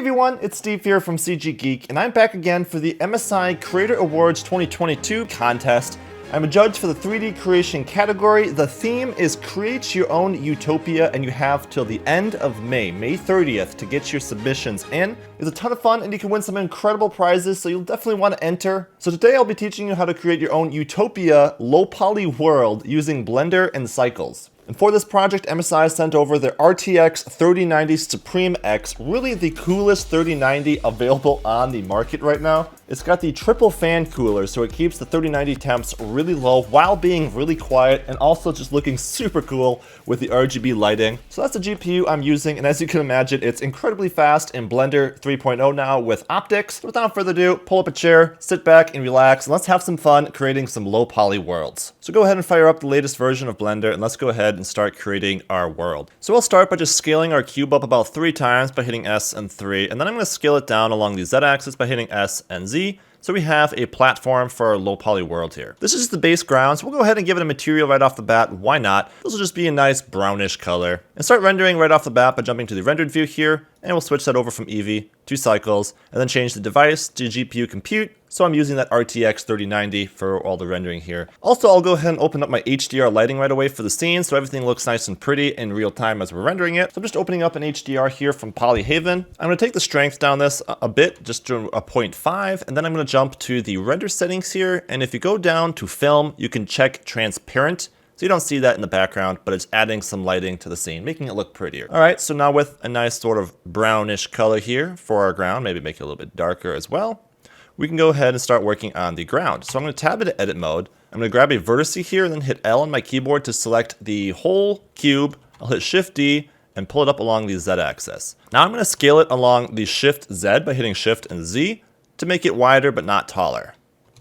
everyone, it's Steve here from CG Geek, and I'm back again for the MSI Creator Awards 2022 contest. I'm a judge for the 3D creation category. The theme is Create Your Own Utopia, and you have till the end of May 30th, to get your submissions in. It's a ton of fun, and you can win some incredible prizes, so you'll definitely want to enter. So today I'll be teaching you how to create your own Utopia low-poly world using Blender and Cycles. And for this project, MSI sent over their RTX 3090 Supreme X, really the coolest 3090 available on the market right now. It's got the triple fan cooler, so it keeps the 3090 temps really low while being really quiet and also just looking super cool with the RGB lighting. So that's the GPU I'm using, and as you can imagine, it's incredibly fast in Blender 3.0 now with optics. So without further ado, pull up a chair, sit back and relax, and let's have some fun creating some low poly worlds. So go ahead and fire up the latest version of Blender, and let's go ahead and start creating our world. So we'll start by just scaling our cube up about 3 times by hitting S and 3, and then I'm going to scale it down along the Z axis by hitting S and Z. So we have a platform for our low poly world here. This is just the base ground, so we'll go ahead and give it a material right off the bat. Why not? This will just be a nice brownish color. And start rendering right off the bat by jumping to the rendered view here, and we'll switch that over from Eevee to Cycles, and then change the device to GPU compute. So I'm using that RTX 3090 for all the rendering here. Also, I'll go ahead and open up my HDR lighting right away for the scene, so everything looks nice and pretty in real time as we're rendering it. So I'm just opening up an HDR here from Polyhaven. I'm going to take the strength down this a bit, just to a 0.5, and then I'm going to jump to the render settings here. And if you go down to film, you can check transparent. So you don't see that in the background, but it's adding some lighting to the scene, making it look prettier. All right, so now with a nice sort of brownish color here for our ground, maybe make it a little bit darker as well, we can go ahead and start working on the ground. So I'm going to tab into edit mode. I'm going to grab a vertice here and then hit L on my keyboard to select the whole cube. I'll hit Shift D and pull it up along the Z axis. Now I'm going to scale it along the Shift Z by hitting Shift and Z to make it wider but not taller.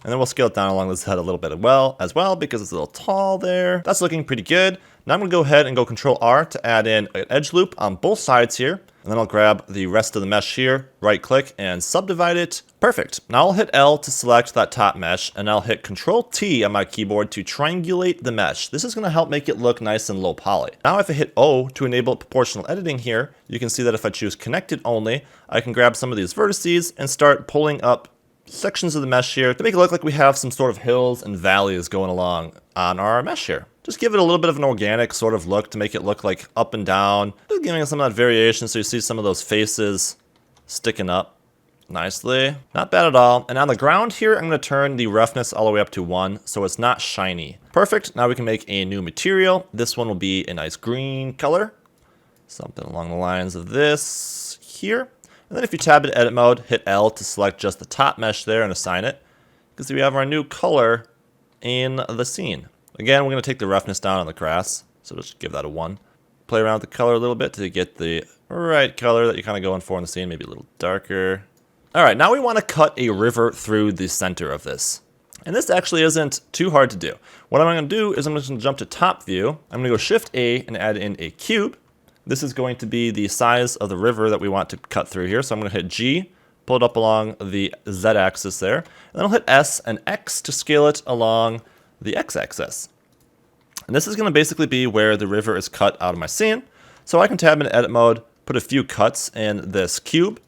And then we'll scale it down along this head a little bit as well because it's a little tall there. That's looking pretty good. Now I'm going to go ahead and go Control R to add in an edge loop on both sides here. And then I'll grab the rest of the mesh here, right click and subdivide it. Perfect. Now I'll hit L to select that top mesh, and I'll hit Control T on my keyboard to triangulate the mesh. This is going to help make it look nice and low poly. Now if I hit O to enable proportional editing here, you can see that if I choose connected only, I can grab some of these vertices and start pulling up sections of the mesh here to make it look like we have some sort of hills and valleys going along on our mesh here. Just give it a little bit of an organic sort of look to make it look like up and down. Just giving it some of that variation so you see some of those faces sticking up nicely. Not bad at all. And on the ground here, I'm going to turn the roughness all the way up to 1 so it's not shiny. Perfect. Now we can make a new material. This one will be a nice green color. Something along the lines of this here. And then if you tab into edit mode, hit L to select just the top mesh there and assign it. You can see we have our new color in the scene. Again, we're going to take the roughness down on the grass, so just give that a 1. Play around with the color a little bit to get the right color that you're kind of going for in the scene, maybe a little darker. All right, now we want to cut a river through the center of this. And this actually isn't too hard to do. What I'm going to do is I'm just going to jump to top view. I'm going to go Shift A and add in a cube. This is going to be the size of the river that we want to cut through here. So I'm going to hit G, pull it up along the Z axis there. And then I'll hit S and X to scale it along the X axis. And this is going to basically be where the river is cut out of my scene. So I can tab into edit mode, put a few cuts in this cube,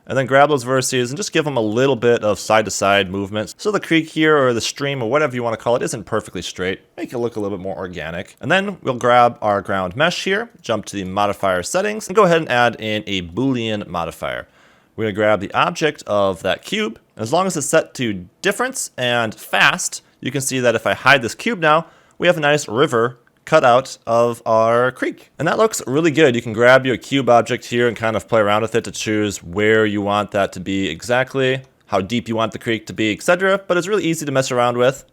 and then grab those vertices and just give them a little bit of side-to-side movement. So the creek here, or the stream, or whatever you want to call it, isn't perfectly straight. Make it look a little bit more organic. And then we'll grab our ground mesh here, jump to the modifier settings, and go ahead and add in a Boolean modifier. We're going to grab the object of that cube. As long as it's set to difference and fast, you can see that if I hide this cube now, we have a nice river cut out of our creek. And that looks really good. You can grab your cube object here and kind of play around with it to choose where you want that to be exactly, how deep you want the creek to be, etc. But it's really easy to mess around with.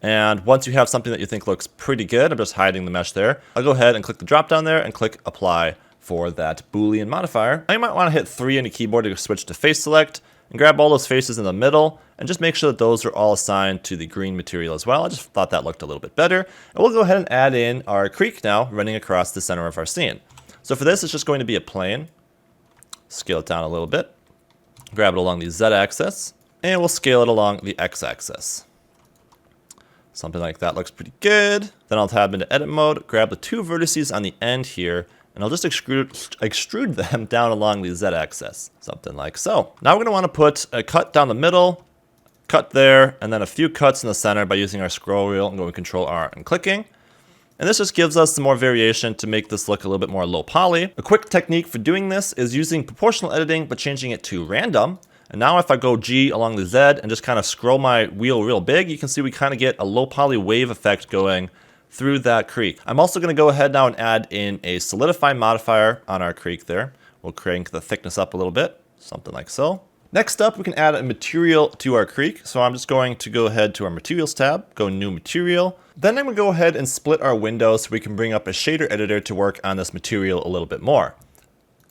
And once you have something that you think looks pretty good, I'm just hiding the mesh there, I'll go ahead and click the drop down there and click apply for that Boolean modifier. Now you might want to hit 3 on the keyboard to switch to face select and grab all those faces in the middle and just make sure that those are all assigned to the green material as well. I just thought that looked a little bit better. And we'll go ahead and add in our creek now running across the center of our scene. So for this, it's just going to be a plane. Scale it down a little bit. Grab it along the Z axis and we'll scale it along the X axis. Something like that looks pretty good. Then I'll tab into edit mode, grab the 2 vertices on the end here and I'll just extrude them down along the z-axis, something like so. Now we're going to want to put a cut down the middle, cut there, and then a few cuts in the center by using our scroll wheel and going Control R and clicking. And this just gives us some more variation to make this look a little bit more low poly. A quick technique for doing this is using proportional editing, but changing it to random. And now if I go G along the Z and just kind of scroll my wheel real big, you can see we kind of get a low poly wave effect going through that creek. I'm also going to go ahead now and add in a solidify modifier on our creek there. We'll crank the thickness up a little bit, something like so. Next up, we can add a material to our creek. So I'm just going to go ahead to our materials tab, go new material. Then I'm going to go ahead and split our window so we can bring up a shader editor to work on this material a little bit more.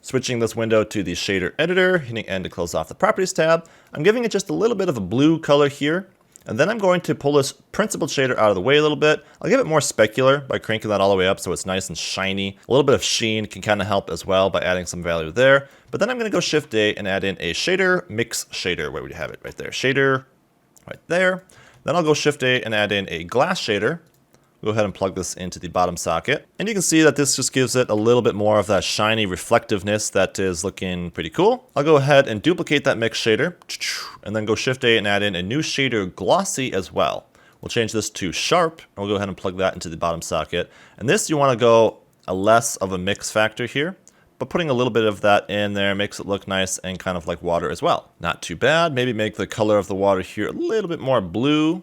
Switching this window to the shader editor, hitting N to close off the properties tab. I'm giving it just a little bit of a blue color here. And then I'm going to pull this principled shader out of the way a little bit. I'll give it more specular by cranking that all the way up so it's nice and shiny. A little bit of sheen can kind of help as well by adding some value there. But then I'm going to go Shift A and add in a shader, mix shader, where we have it right there. Shader, right there. Then I'll go Shift A and add in a glass shader. Go ahead and plug this into the bottom socket. And you can see that this just gives it a little bit more of that shiny reflectiveness that is looking pretty cool. I'll go ahead and duplicate that mix shader and then go Shift A and add in a new shader, glossy, as well. We'll change this to sharp and we'll go ahead and plug that into the bottom socket. And this, you want to go a less of a mix factor here, but putting a little bit of that in there makes it look nice and kind of like water as well. Not too bad. Maybe make the color of the water here a little bit more blue.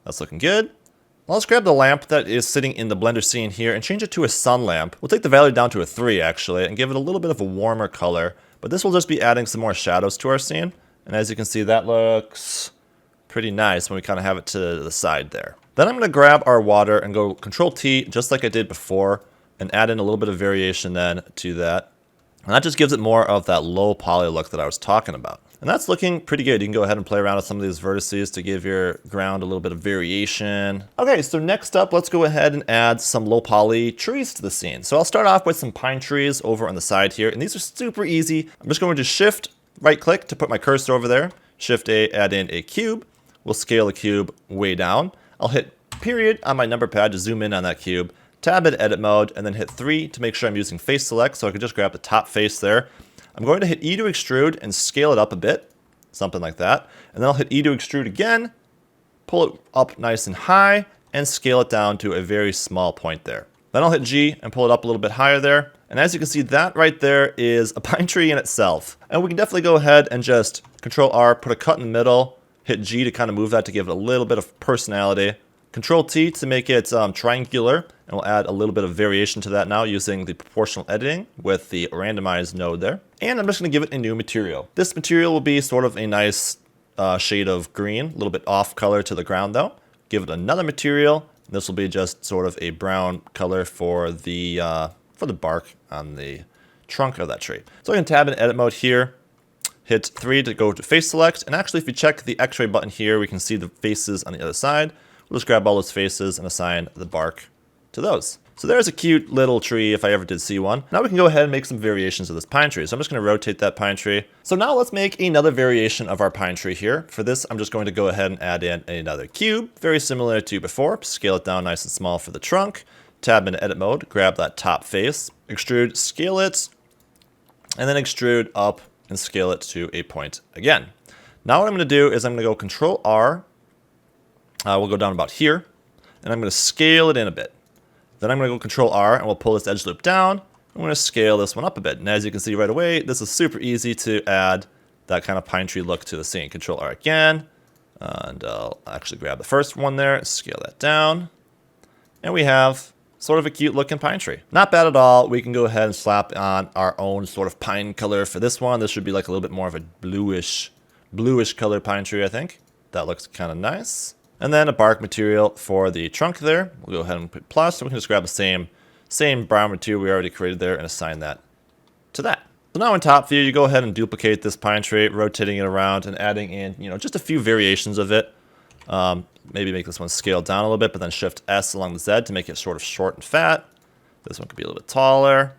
That's looking good. Let's grab the lamp that is sitting in the blender scene here and change it to a sun lamp. We'll take the value down to a 3 actually and give it a little bit of a warmer color, but this will just be adding some more shadows to our scene. And as you can see, that looks pretty nice when we kind of have it to the side there. Then I'm going to grab our water and go Control T just like I did before and add in a little bit of variation then to that. And that just gives it more of that low poly look that I was talking about. And that's looking pretty good. You can go ahead and play around with some of these vertices to give your ground a little bit of variation. Okay, so next up, let's go ahead and add some low poly trees to the scene. So I'll start off with some pine trees over on the side here. And these are super easy. I'm just going to Shift right click to put my cursor over there. Shift A, add in a cube. We'll scale the cube way down. I'll hit period on my number pad to zoom in on that cube. Tab at edit mode and then hit 3 to make sure I'm using face select. So I can just grab the top face there. I'm going to hit E to extrude and scale it up a bit, something like that. And then I'll hit E to extrude again, pull it up nice and high, and scale it down to a very small point there. Then I'll hit G and pull it up a little bit higher there. And as you can see, that right there is a pine tree in itself. And we can definitely go ahead and just Control R, put a cut in the middle, hit G to kind of move that to give it a little bit of personality. Control T to make it triangular, and we'll add a little bit of variation to that now using the proportional editing with the randomized node there. And I'm just going to give it a new material. This material will be sort of a nice shade of green, a little bit off color to the ground though. Give it another material. This will be just sort of a brown color for the bark on the trunk of that tree. So I can tab in edit mode here. Hit 3 to go to face select. And actually, if you check the X-ray button here, we can see the faces on the other side. We'll just grab all those faces and assign the bark to those. So there's a cute little tree if I ever did see one. Now we can go ahead and make some variations of this pine tree. So I'm just going to rotate that pine tree. So now let's make another variation of our pine tree here. For this, I'm just going to go ahead and add in another cube, very similar to before. Scale it down nice and small for the trunk. Tab into edit mode, grab that top face, extrude, scale it, and then extrude up and scale it to a point again. Now what I'm going to do is I'm going to go Control R. We'll go down about here, and I'm going to scale it in a bit. Then I'm going to go Control R, and we'll pull this edge loop down. I'm going to scale this one up a bit. And as you can see right away, this is super easy to add that kind of pine tree look to the scene. Control R again, and I'll actually grab the first one there, scale that down. And we have sort of a cute looking pine tree. Not bad at all. We can go ahead and slap on our own sort of pine color for this one. This should be like a little bit more of a bluish color pine tree, I think. That looks kind of nice. And then a bark material for the trunk there. We'll go ahead and put plus, so we can just grab the same brown material we already created there and assign that to that. So now in top view, you go ahead and duplicate this pine tree, rotating it around and adding in, just a few variations of it. Maybe make this one scale down a little bit, but then Shift S along the Z to make it sort of short and fat. This one could be a little bit taller.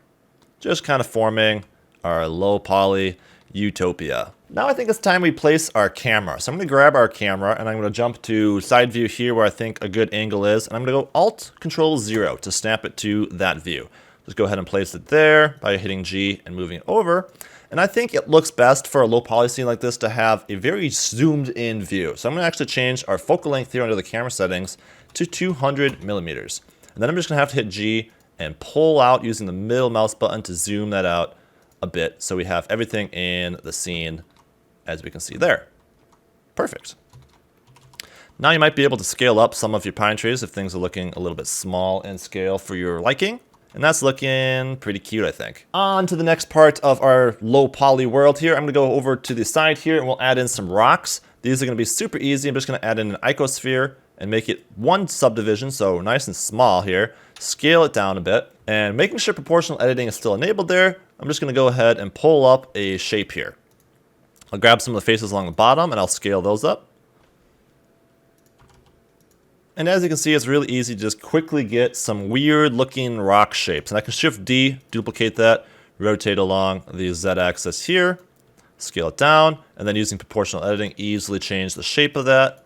Just kind of forming our low poly utopia. Now I think it's time we place our camera. So I'm going to grab our camera and I'm going to jump to side view here where I think a good angle is. And I'm going to go Alt Control 0 to snap it to that view. Just go ahead and place it there by hitting G and moving it over. And I think it looks best for a low poly scene like this to have a very zoomed in view. So I'm going to actually change our focal length here under the camera settings to 200 millimeters. And then I'm just going to have to hit G and pull out using the middle mouse button to zoom that out a bit so we have everything in the scene as we can see there. Perfect. Now you might be able to scale up some of your pine trees if things are looking a little bit small in scale for your liking. And that's looking pretty cute, I think. On to the next part of our low poly world here. I'm going to go over to the side here and we'll add in some rocks. These are going to be super easy. I'm just going to add in an icosphere and make it one subdivision, so nice and small here. Scale it down a bit. And making sure proportional editing is still enabled there, I'm just going to go ahead and pull up a shape here. I'll grab some of the faces along the bottom and I'll scale those up. And as you can see, it's really easy to just quickly get some weird looking rock shapes. And I can Shift D, duplicate that, rotate along the Z axis here, scale it down, and then using proportional editing, easily change the shape of that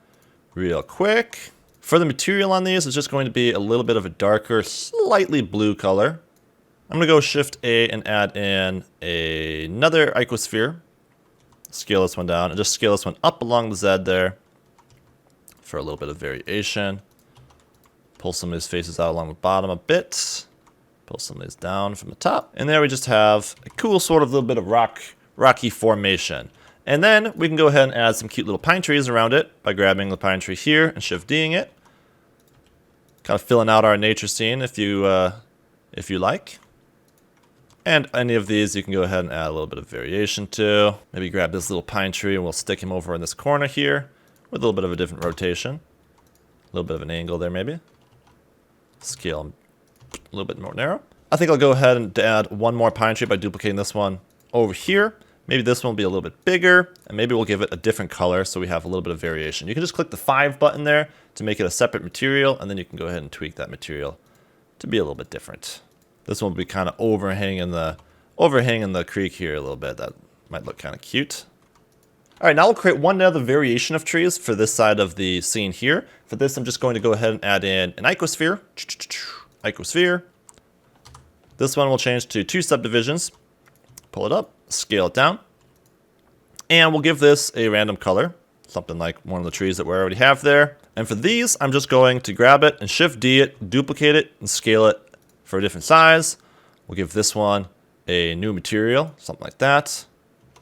real quick. For the material on these, it's just going to be a little bit of a darker, slightly blue color. I'm going to go Shift A and add in another icosphere. Scale this one down and just scale this one up along the Z there for a little bit of variation. Pull some of these faces out along the bottom a bit. Pull some of these down from the top. And there we just have a cool sort of little bit of rocky formation. And then we can go ahead and add some cute little pine trees around it by grabbing the pine tree here and Shift D'ing it. Kind of filling out our nature scene if you like. And any of these you can go ahead and add a little bit of variation to. Maybe grab this little pine tree and we'll stick him over in this corner here with a little bit of a different rotation. A little bit of an angle there maybe. Scale him a little bit more narrow. I think I'll go ahead and add one more pine tree by duplicating this one over here. Maybe this one will be a little bit bigger, and maybe we'll give it a different color so we have a little bit of variation. You can just click the 5 button there to make it a separate material, and then you can go ahead and tweak that material to be a little bit different. This one will be kind of overhanging the creek here a little bit. That might look kind of cute. All right, now we'll create one other variation of trees for this side of the scene here. For this, I'm just going to go ahead and add in an icosphere. Icosphere. This one will change to 2 subdivisions. Pull it up, scale it down. And we'll give this a random color, something like one of the trees that we already have there. And for these, I'm just going to grab it and Shift D it, duplicate it, and scale it for a different size. We'll give this one a new material, something like that.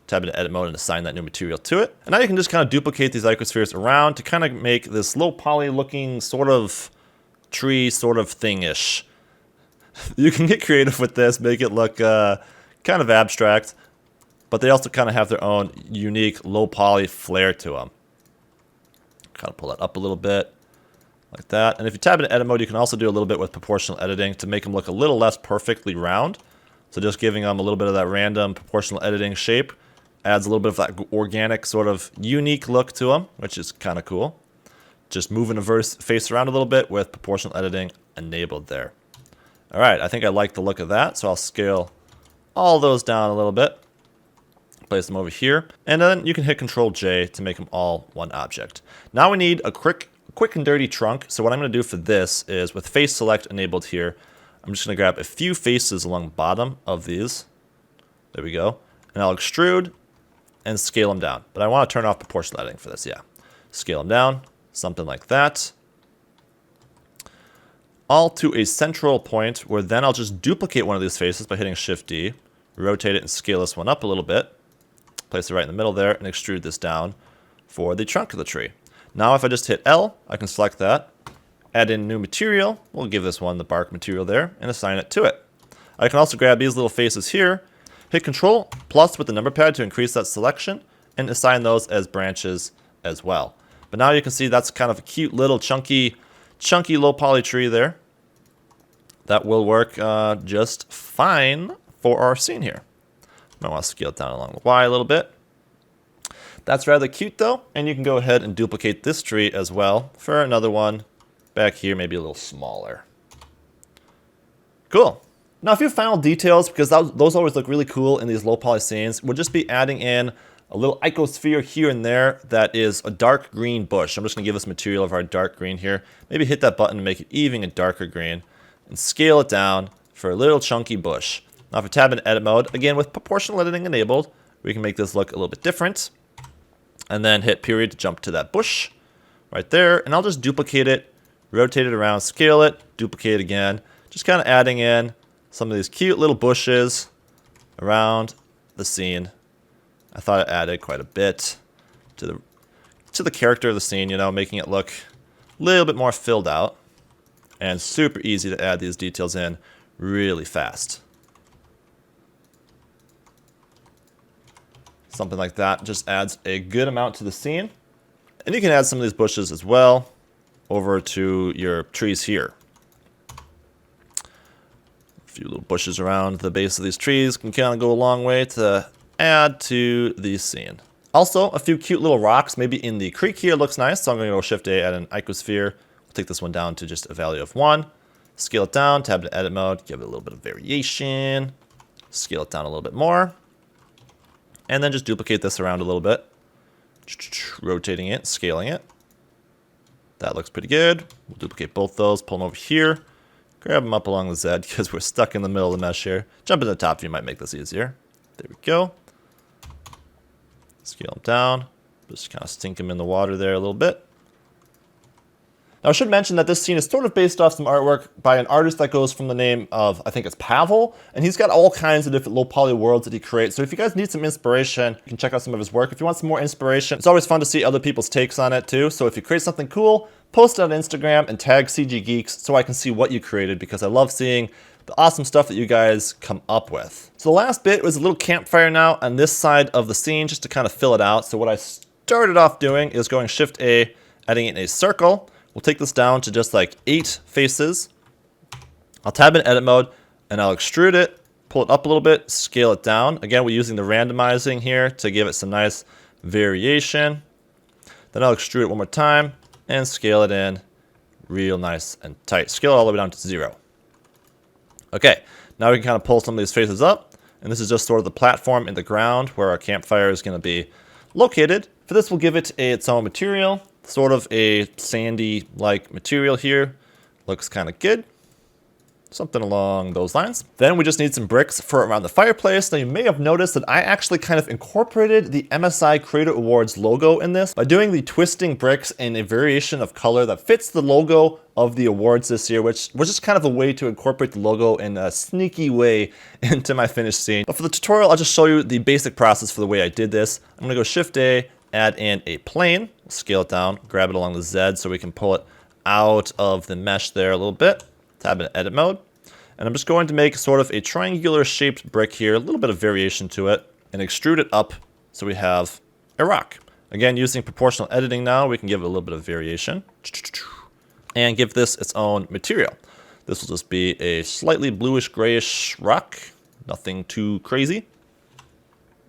Tab into edit mode and assign that new material to it. And now you can just kind of duplicate these icospheres around to kind of make this low poly looking sort of tree sort of thing-ish. You can get creative with this, make it look kind of abstract, but they also kind of have their own unique low poly flair to them. Kind of pull that up a little bit like that. And if you tab into edit mode, you can also do a little bit with proportional editing to make them look a little less perfectly round. So just giving them a little bit of that random proportional editing shape adds a little bit of that organic sort of unique look to them, which is kind of cool. Just moving the face around a little bit with proportional editing enabled there. All right, I think I like the look of that, so I'll scale all those down a little bit. Place them over here, and then you can hit Control J to make them all one object. Now we need a quick and dirty trunk. So what I'm going to do for this is with face select enabled here, I'm just going to grab a few faces along the bottom of these. There we go. And I'll extrude and scale them down. But I want to turn off proportional editing for this, yeah. Scale them down, something like that. All to a central point where then I'll just duplicate one of these faces by hitting Shift D, rotate it and scale this one up a little bit. Place it right in the middle there and extrude this down for the trunk of the tree. Now if I just hit L, I can select that, add in new material. We'll give this one the bark material there and assign it to it. I can also grab these little faces here, hit Control plus with the number pad to increase that selection and assign those as branches as well. But now you can see that's kind of a cute little chunky low poly tree there. That will work just fine for our scene here. I want to scale it down along the Y a little bit. That's rather cute though, and you can go ahead and duplicate this tree as well for another one back here, maybe a little smaller. Cool. Now a few final details, because those always look really cool in these low poly scenes. We'll just be adding in a little icosphere here and there that is a dark green bush. I'm just going to give this material of our dark green here. Maybe hit that button to make it even a darker green and scale it down for a little chunky bush. Now if we tab in edit mode, again with proportional editing enabled, we can make this look a little bit different. And then hit period to jump to that bush right there. And I'll just duplicate it, rotate it around, scale it, duplicate it again. Just kind of adding in some of these cute little bushes around the scene. I thought it added quite a bit to the character of the scene, you know, making it look a little bit more filled out. And super easy to add these details in really fast. Something like that just adds a good amount to the scene. And you can add some of these bushes as well over to your trees here. A few little bushes around the base of these trees can kind of go a long way to add to the scene. Also, a few cute little rocks, maybe in the creek here looks nice. So I'm going to go Shift A, add an icosphere. We'll take this one down to just a value of 1. Scale it down, tab to edit mode, give it a little bit of variation. Scale it down a little bit more. And then just duplicate this around a little bit. Rotating it, scaling it. That looks pretty good. We'll duplicate both those, pull them over here. Grab them up along the Z because we're stuck in the middle of the mesh here. Jump in the top view might make this easier. There we go. Scale them down. Just kind of sink them in the water there a little bit. Now I should mention that this scene is sort of based off some artwork by an artist that goes from the name of, I think it's Pavel, and he's got all kinds of different low poly worlds that he creates. So if you guys need some inspiration, you can check out some of his work. If you want some more inspiration, it's always fun to see other people's takes on it too. So if you create something cool, post it on Instagram and tag CG Geeks so I can see what you created, because I love seeing the awesome stuff that you guys come up with. So the last bit was a little campfire now on this side of the scene just to kind of fill it out. So what I started off doing is going Shift A, adding it in a circle. We'll take this down to just like 8 faces. I'll tab in edit mode and I'll extrude it, pull it up a little bit, scale it down. Again, we're using the randomizing here to give it some nice variation. Then I'll extrude it one more time and scale it in real nice and tight. Scale it all the way down to 0. Okay, now we can kind of pull some of these faces up. And this is just sort of the platform in the ground where our campfire is going to be located. For this, we'll give it its own material. Sort of a sandy-like material here. Looks kind of good. Something along those lines. Then we just need some bricks for around the fireplace. Now you may have noticed that I actually kind of incorporated the MSI Creator Awards logo in this by doing the twisting bricks in a variation of color that fits the logo of the awards this year, which was just kind of a way to incorporate the logo in a sneaky way into my finished scene. But for the tutorial, I'll just show you the basic process for the way I did this. I'm gonna go Shift A, add in a plane, scale it down, grab it along the Z so we can pull it out of the mesh there a little bit. Tab in edit mode. And I'm just going to make sort of a triangular shaped brick here, a little bit of variation to it, and extrude it up so we have a rock. Again, using proportional editing now, we can give it a little bit of variation. And give this its own material. This will just be a slightly bluish grayish rock, nothing too crazy.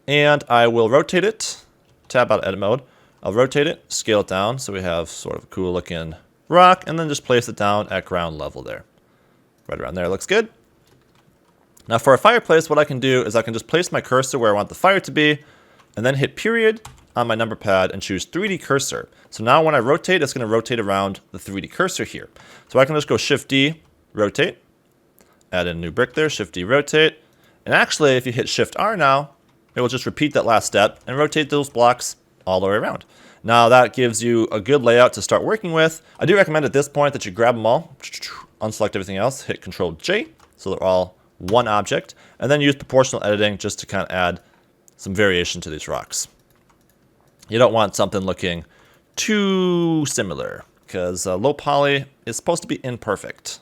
And I will rotate it, tab out edit mode. I'll rotate it, scale it down so we have sort of a cool looking rock, and then just place it down at ground level there. Right around there looks good. Now for a fireplace, what I can do is I can just place my cursor where I want the fire to be, and then hit period on my number pad and choose 3D cursor. So now when I rotate, it's going to rotate around the 3D cursor here. So I can just go Shift D, rotate, add in a new brick there, Shift D, rotate. And actually, if you hit Shift R now, it will just repeat that last step and rotate those blocks all the way around. Now that gives you a good layout to start working with. I do recommend at this point that you grab them all, unselect everything else, hit Control J, so they're all one object, and then use proportional editing just to kind of add some variation to these rocks. You don't want something looking too similar, because low poly is supposed to be imperfect.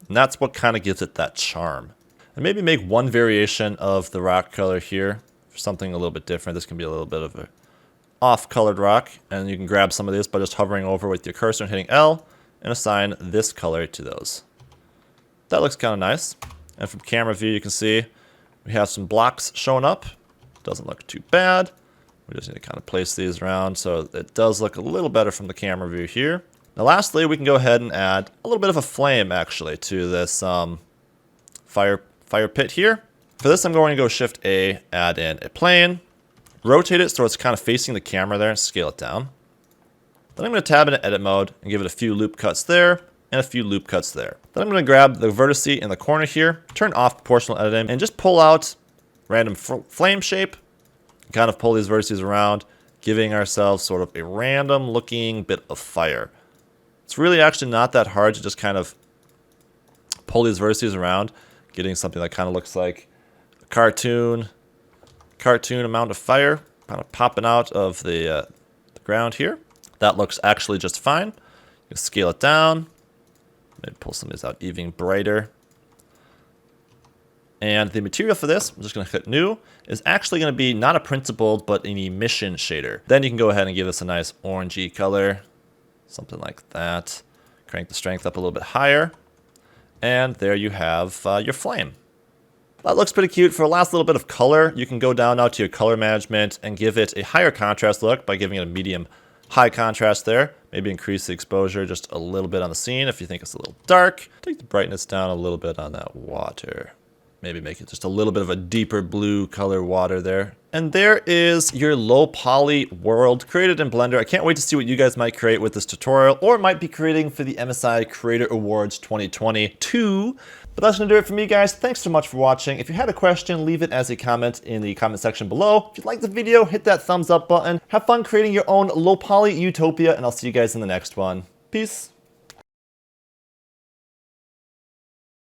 And that's what kind of gives it that charm. And maybe make one variation of the rock color here for something a little bit different. This can be a little bit of a off-colored rock, and you can grab some of this by just hovering over with your cursor and hitting L, and assign this color to those. That looks kind of nice. And from camera view, you can see we have some blocks showing up. Doesn't look too bad. We just need to kind of place these around so it does look a little better from the camera view here. Now lastly, we can go ahead and add a little bit of a flame actually to this fire pit here. For this, I'm going to go Shift A, add in a plane, rotate it so it's kind of facing the camera there, scale it down. Then I'm going to tab into edit mode and give it a few loop cuts there. and a few loop cuts there. Then I'm going to grab the vertice in the corner here, turn off proportional editing, and just pull out random flame shape, kind of pull these vertices around, giving ourselves sort of a random looking bit of fire. It's really actually not that hard to just kind of pull these vertices around, getting something that kind of looks like a cartoon amount of fire kind of popping out of the ground here. That looks actually just fine. You can scale it down, maybe pull some of these out even brighter. And the material for this, I'm just going to hit new, is actually going to be not a principled, but an emission shader. Then you can go ahead and give this a nice orangey color, something like that. Crank the strength up a little bit higher. And there you have your flame. That looks pretty cute. For the last little bit of color, you can go down now to your color management and give it a higher contrast look by giving it a medium high contrast there. Maybe increase the exposure just a little bit on the scene if you think it's a little dark. Take the brightness down a little bit on that water. Maybe make it just a little bit of a deeper blue color water there. And there is your low poly world created in Blender. I can't wait to see what you guys might create with this tutorial or might be creating for the MSI Creator Awards 2022. But that's going to do it for me, guys. Thanks so much for watching. If you had a question, leave it as a comment in the comment section below. If you liked the video, hit that thumbs up button. Have fun creating your own low poly utopia, and I'll see you guys in the next one. Peace.